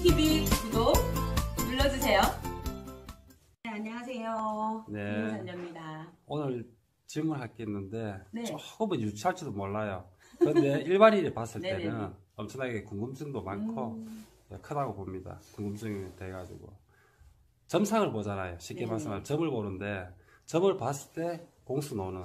TV 구독 눌러주세요. 네, 안녕하세요. 네. 김선녀입니다. 오늘 질문할 게 있는데 네. 조금은 유치할지도 몰라요. 그런데 일반인이 봤을 네네네. 때는 엄청나게 궁금증도 많고 크다고 봅니다. 궁금증이 돼가지고 점상을 보잖아요. 쉽게 네네. 말씀하면 점을 보는데 점을 봤을 때 공수 노는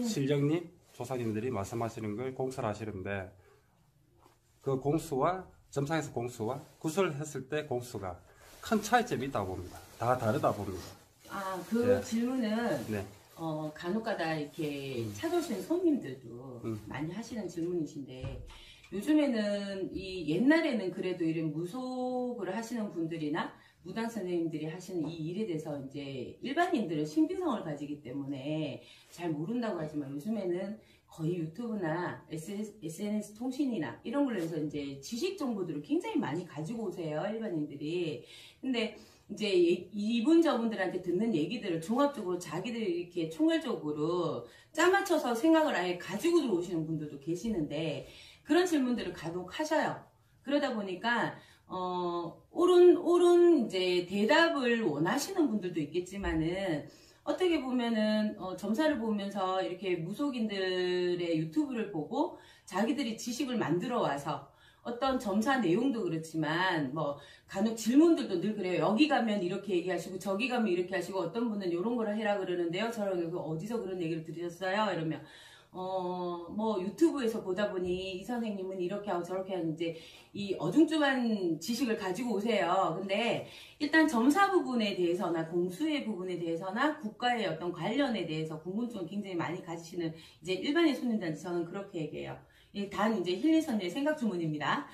실령님, 조상님들이 말씀하시는 걸 공수를 하시는데 그 공수와 점상에서 공수와 구슬했을 때 공수가 큰 차이점이 있다고 봅니다. 다 다르다 봅니다. 그 네. 질문은 네. 간혹가다 이렇게 찾아오시는 손님들도 많이 하시는 질문이신데, 요즘에는 옛날에는 그래도 이런 무속을 하시는 분들이나 무당 선생님들이 하시는 이 일에 대해서 이제 일반인들은 신빙성을 가지기 때문에 잘 모른다고 하지만, 요즘에는 거의 유튜브나 SNS 통신이나 이런 걸로 해서 이제 지식 정보들을 굉장히 많이 가지고 오세요, 일반인들이. 근데 이제 이분 저분들한테 듣는 얘기들을 종합적으로 자기들이 이렇게 총괄적으로 짜맞춰서 생각을 아예 가지고 들어오시는 분들도 계시는데, 그런 질문들을 간혹 하셔요. 그러다 보니까 옳은 이제 대답을 원하시는 분들도 있겠지만은, 어떻게 보면은 점사를 보면서 이렇게 무속인들의 유튜브를 보고 자기들이 지식을 만들어 와서 어떤 점사 내용도 그렇지만 뭐 간혹 질문들도 늘 그래요. 여기 가면 이렇게 얘기하시고 저기 가면 이렇게 하시고, 어떤 분은 이런 걸 해라 그러는데요, 저런 거 어디서 그런 얘기를 들으셨어요? 이러면 뭐 유튜브에서 보다 보니 이 선생님은 이렇게 하고 저렇게 하는, 이제 이 어중간한 지식을 가지고 오세요. 근데 일단 점사 부분에 대해서나 공수의 부분에 대해서나 국가의 어떤 관련에 대해서 궁금증을 굉장히 많이 가지시는 이제 일반인 손님들한테 저는 그렇게 얘기해요. 단 이제 힐링선녀의 생각 주문입니다.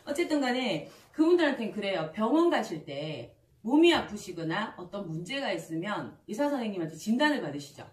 어쨌든 간에 그분들한테는 그래요. 병원 가실 때 몸이 아프시거나 어떤 문제가 있으면 의사 선생님한테 진단을 받으시죠.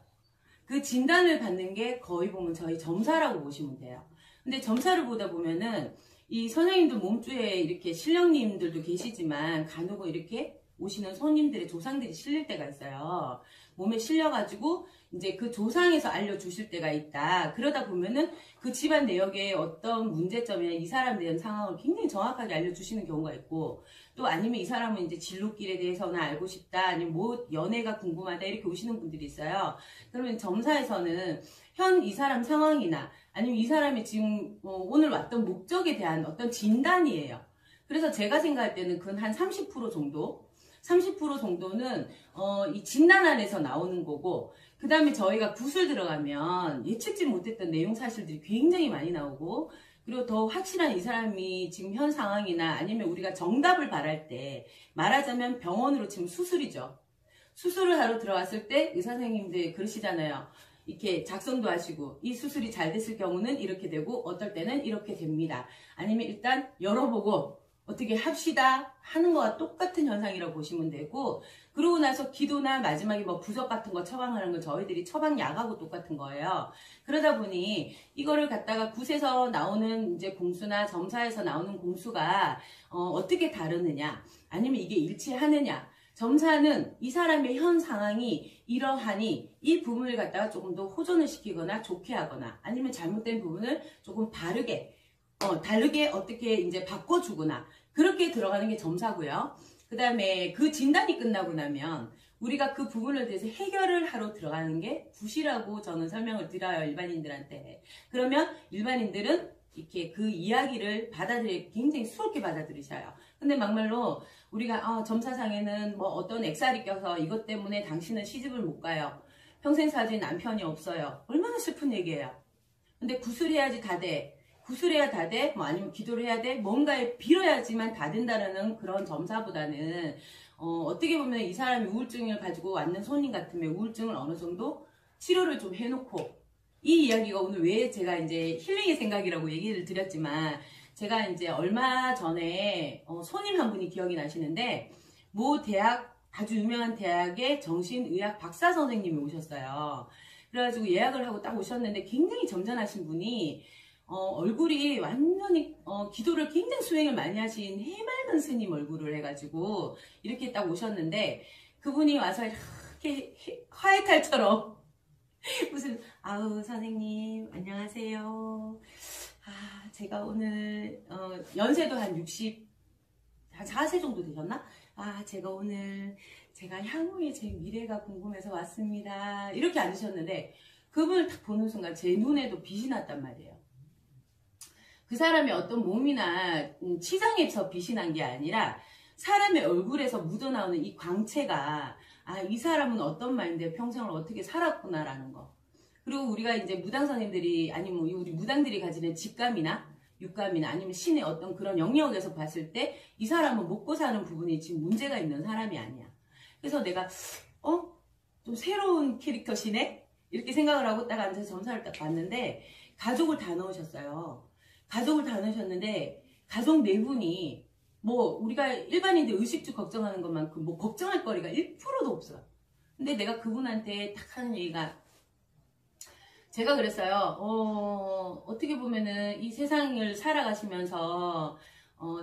그 진단을 받는 게 거의 보면 저희 점사라고 보시면 돼요. 근데 점사를 보다 보면은 이 선생님들 몸주에 이렇게 신령님들도 계시지만 간혹은 이렇게 오시는 손님들의 조상들이 실릴 때가 있어요. 몸에 실려가지고 이제 그 조상에서 알려주실 때가 있다. 그러다 보면은 그 집안 내역에 어떤 문제점이나 이 사람에 대한 상황을 굉장히 정확하게 알려주시는 경우가 있고, 또 아니면 이 사람은 이제 진로길에 대해서는 알고 싶다, 아니면 뭐 연애가 궁금하다, 이렇게 오시는 분들이 있어요. 그러면 점사에서는 현 이 사람 상황이나 아니면 이 사람이 지금 오늘 왔던 목적에 대한 어떤 진단이에요. 그래서 제가 생각할 때는 그 한 30% 정도는 이 진단 안에서 나오는 거고, 그 다음에 저희가 구슬 들어가면 예측지 못했던 내용 사실들이 굉장히 많이 나오고, 그리고 더 확실한 이 사람이 지금 현 상황이나 아니면 우리가 정답을 바랄 때, 말하자면 병원으로 치면 수술이죠. 수술을 하러 들어왔을 때 의사 선생님들 그러시잖아요. 이렇게 작성도 하시고, 이 수술이 잘 됐을 경우는 이렇게 되고 어떨 때는 이렇게 됩니다. 아니면 일단 열어보고 어떻게 합시다 하는 거와 똑같은 현상이라고 보시면 되고, 그러고 나서 기도나 마지막에 뭐 부적 같은 거 처방하는 건 저희들이 처방약하고 똑같은 거예요. 그러다 보니 이거를 갖다가 굿에서 나오는 이제 공수나 점사에서 나오는 공수가 어떻게 다르느냐, 아니면 이게 일치하느냐. 점사는 이 사람의 현 상황이 이러하니 이 부분을 갖다가 조금 더 호전을 시키거나 좋게 하거나, 아니면 잘못된 부분을 조금 다르게 어떻게 이제 바꿔주거나, 그렇게 들어가는 게 점사고요. 그 다음에 그 진단이 끝나고 나면 우리가 그 부분에 대해서 해결을 하러 들어가는 게 굿이라고 저는 설명을 드려요, 일반인들한테. 그러면 일반인들은 이렇게 그 이야기를 굉장히 수월하게 받아들이셔요. 근데 막말로 우리가 점사상에는 뭐 어떤 액살이 껴서 이것 때문에 당신은 시집을 못 가요, 평생 사진 남편이 없어요. 얼마나 슬픈 얘기예요. 근데 구슬해야지 다 돼. 구슬해야 다 돼? 뭐 아니면 기도를 해야 돼? 뭔가에 빌어야지만 다 된다는 그런 점사보다는 어떻게 보면 이 사람이 우울증을 가지고 왔는 손님 같으면 우울증을 어느 정도 치료를 좀 해놓고, 이 이야기가 오늘 왜 제가 이제 힐링의 생각이라고 얘기를 드렸지만, 제가 이제 얼마 전에 손님 한 분이 기억이 나시는데, 모 대학, 아주 유명한 대학의 정신의학 박사 선생님이 오셨어요. 그래가지고 예약을 하고 딱 오셨는데 굉장히 점잖으신 분이 얼굴이 완전히 기도를 굉장히 수행을 많이 하신 해맑은 스님 얼굴을 해가지고 이렇게 딱 오셨는데, 그분이 와서 이렇게 화해탈처럼 무슨 아우 선생님 안녕하세요. 제가 오늘 연세도 한 60 한 4세 정도 되셨나? 아, 제가 향후에 제 미래가 궁금해서 왔습니다. 이렇게 앉으셨는데, 그분을 딱 보는 순간 제 눈에도 빛이 났단 말이에요. 그 사람의 어떤 몸이나 치장에서 빛이 난 게 아니라, 사람의 얼굴에서 묻어나오는 이 광채가, 아, 이 사람은 어떤 마인드에 평생을 어떻게 살았구나라는 거. 그리고 우리가 이제 무당 선생님들이, 아니면 우리 무당들이 가지는 직감이나, 육감이나 아니면 신의 어떤 그런 영역에서 봤을 때 이 사람은 먹고 사는 부분이 지금 문제가 있는 사람이 아니야. 그래서 내가 좀 새로운 캐릭터시네? 이렇게 생각을 하고 딱 앉아서 점사를 딱 봤는데 가족을 다 넣으셨어요. 가족을 다 넣으셨는데 가족 네 분이 뭐 우리가 일반인들 의식주 걱정하는 것만큼 뭐 걱정할 거리가 1%도 없어요. 근데 내가 그분한테 딱 하는 얘기가 제가 그랬어요. 어떻게 보면은 이 세상을 살아가시면서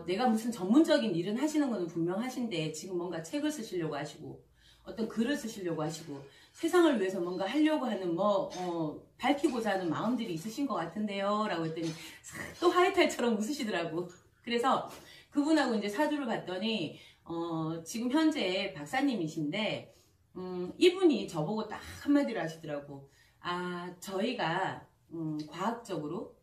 내가 무슨 전문적인 일은 하시는 거는 분명하신데 지금 뭔가 책을 쓰시려고 하시고 어떤 글을 쓰시려고 하시고 세상을 위해서 뭔가 하려고 하는 밝히고자 하는 마음들이 있으신 것 같은데요 라고 했더니 또 하이탈처럼 웃으시더라고. 그래서 그분하고 이제 사주를 봤더니 지금 현재 박사님이신데 이분이 저보고 딱 한마디를 하시더라고. 아, 저희가 과학적으로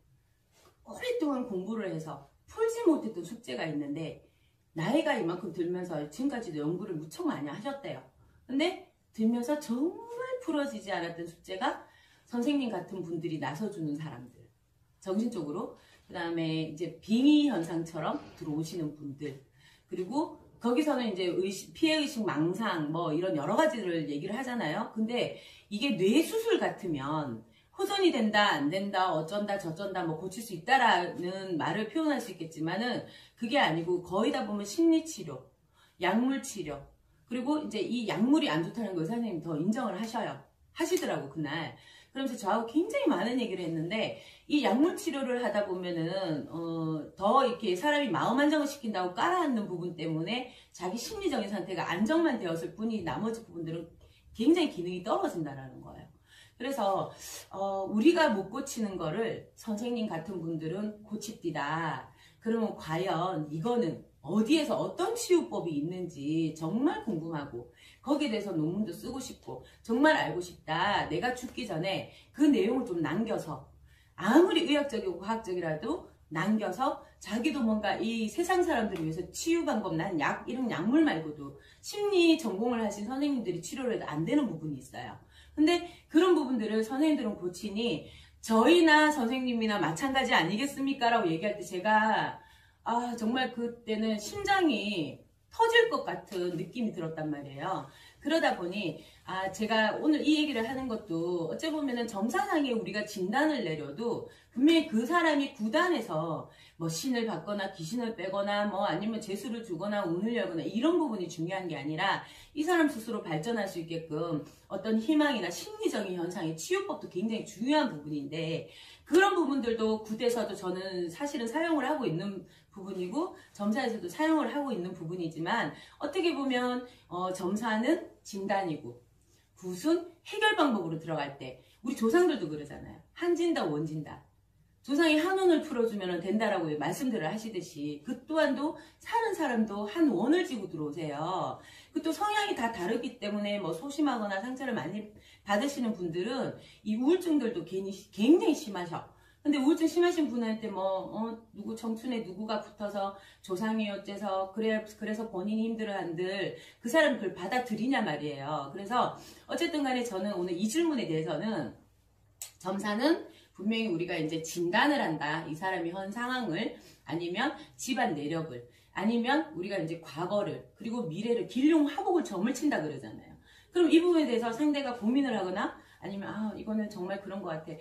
오랫동안 공부를 해서 풀지 못했던 숙제가 있는데 나이가 이만큼 들면서 지금까지도 연구를 무척 많이 하셨대요. 근데 들면서 정말 풀어지지 않았던 숙제가 선생님 같은 분들이 나서주는 사람들, 정신적으로, 그 다음에 이제 빙의 현상처럼 들어오시는 분들, 그리고 거기서는 이제 피해의식, 망상, 뭐 이런 여러 가지를 얘기를 하잖아요. 근데 이게 뇌수술 같으면 호전이 된다, 안 된다, 어쩐다, 저쩐다, 뭐 고칠 수 있다라는 말을 표현할 수 있겠지만은 그게 아니고 거의 다 보면 심리치료, 약물치료, 그리고 이제 이 약물이 안 좋다는 걸 의사선생님이 더 인정을 하시더라고, 그날. 그러면서 저하고 굉장히 많은 얘기를 했는데 이 약물 치료를 하다 보면은 더 이렇게 사람이 마음 안정을 시킨다고 깔아앉는 부분 때문에 자기 심리적인 상태가 안정만 되었을 뿐이 나머지 부분들은 굉장히 기능이 떨어진다라는 거예요. 그래서 우리가 못 고치는 거를 선생님 같은 분들은 고칩디다. 그러면 과연 이거는 어디에서 어떤 치유법이 있는지 정말 궁금하고 거기에 대해서 논문도 쓰고 싶고 정말 알고 싶다. 내가 죽기 전에 그 내용을 좀 남겨서 아무리 의학적이고 과학적이라도 남겨서 자기도 뭔가 이 세상 사람들을 위해서 치유 방법, 난 이런 약물 말고도 심리 전공을 하신 선생님들이 치료를 해도 안 되는 부분이 있어요. 근데 그런 부분들을 선생님들은 고치니 저희나 선생님이나 마찬가지 아니겠습니까? 라고 얘기할 때 제가 정말 그때는 심장이 터질 것 같은 느낌이 들었단 말이에요. 그러다 보니 제가 오늘 이 얘기를 하는 것도 어찌 보면은 점사상에 우리가 진단을 내려도 분명히 그 사람이 구단해서 뭐 신을 받거나 귀신을 빼거나 뭐 아니면 재수를 주거나 운을 열거나 이런 부분이 중요한 게 아니라 이 사람 스스로 발전할 수 있게끔 어떤 희망이나 심리적인 현상의 치유법도 굉장히 중요한 부분인데 그런 부분들도 굿에서도 저는 사실은 사용을 하고 있는 부분이고 점사에서도 사용을 하고 있는 부분이지만 어떻게 보면 점사는 진단이고 굿은 해결 방법으로 들어갈 때 우리 조상들도 그러잖아요. 한진다 원진다. 조상이 한 원을 풀어주면 된다라고 말씀들을 하시듯이 그 또한도 사는 사람도 한 원을 쥐고 들어오세요. 그 또 성향이 다 다르기 때문에 뭐 소심하거나 상처를 많이 받으시는 분들은 이 우울증들도 굉장히 심하셔. 근데 우울증 심하신 분한테 누구 청춘에 누구가 붙어서 조상이 어째서 그래서 본인이 힘들어한들 그 사람 그걸 받아들이냐 말이에요. 그래서 어쨌든 간에 저는 오늘 이 질문에 대해서는 점사는 분명히 우리가 이제 진단을 한다. 이 사람이 현 상황을 아니면 집안 내력을 아니면 우리가 이제 과거를 그리고 미래를 길룡화복을 점을 친다 그러잖아요. 그럼 이 부분에 대해서 상대가 고민을 하거나 아니면 이거는 정말 그런 것 같아.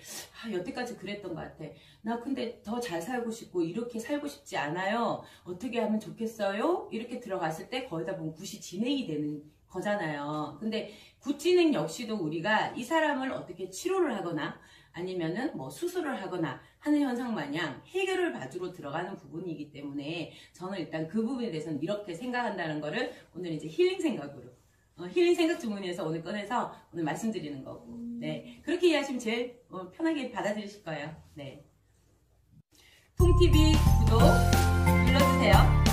여태까지 그랬던 것 같아. 나 근데 더 잘 살고 싶고 이렇게 살고 싶지 않아요. 어떻게 하면 좋겠어요? 이렇게 들어갔을 때 거의 다 보면 굿이 진행이 되는 거잖아요. 근데 굿 진행 역시도 우리가 이 사람을 어떻게 치료를 하거나 아니면은 뭐 수술을 하거나 하는 현상 마냥 해결을 받으러 들어가는 부분이기 때문에 저는 일단 그 부분에 대해서는 이렇게 생각한다는 거를 오늘 이제 힐링 생각으로 힐링 생각 주문에서 오늘 꺼내서 오늘 말씀드리는 거고 네 그렇게 이해하시면 제일 편하게 받아들이실 거예요. 네 통TV 구독 눌러주세요.